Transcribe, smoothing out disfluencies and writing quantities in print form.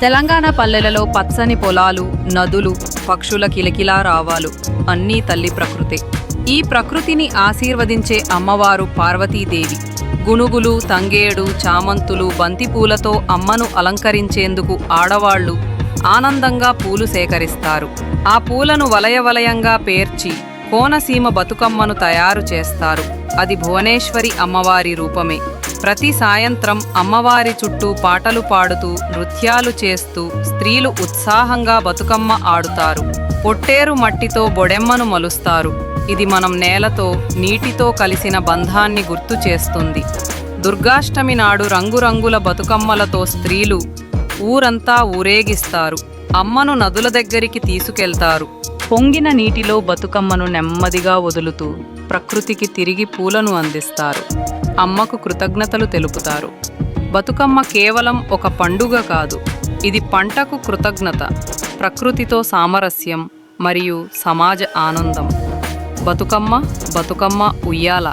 తెలంగాణ పల్లెలలో పచ్చని పొలాలు, నదులు, పక్షుల కిలకిలా రావాలు అన్నీ తల్లి ప్రకృతే. ఈ ప్రకృతిని ఆశీర్వదించే అమ్మవారు పార్వతీదేవి. గునుగులు, తంగేడు, చామంతులు, బంతిపూలతో అమ్మను అలంకరించేందుకు ఆడవాళ్లు ఆనందంగా పూలు సేకరిస్తారు. ఆ పూలను వలయవలయంగా పేర్చి కోనసీమ బతుకమ్మను తయారు చేస్తారు. అది భువనేశ్వరి అమ్మవారి రూపమే. ప్రతి సాయంత్రం అమ్మవారి చుట్టూ పాటలు పాడుతూ, నృత్యాలు చేస్తూ స్త్రీలు ఉత్సాహంగా బతుకమ్మ ఆడుతారు. పొట్టేరు మట్టితో బొడెమ్మను మలుస్తారు. ఇది మనం నేలతో, నీటితో కలిసిన బంధాన్ని గుర్తు చేస్తుంది. దుర్గాష్టమి నాడు రంగురంగుల బతుకమ్మలతో స్త్రీలు ఊరంతా ఊరేగిస్తారు. అమ్మను నదుల దగ్గరికి తీసుకెళ్తారు. పొంగిన నీటిలో బతుకమ్మను నెమ్మదిగా వదులుతూ ప్రకృతికి తిరిగి పూలను అందిస్తారు. అమ్మకు కృతజ్ఞతలు తెలుపుతారు. బతుకమ్మ కేవలం ఒక పండుగ కాదు, ఇది పంటకు కృతజ్ఞత, ప్రకృతితో సామరస్యం మరియు సమాజ ఆనందం. బతుకమ్మ బతుకమ్మ ఉయ్యాల.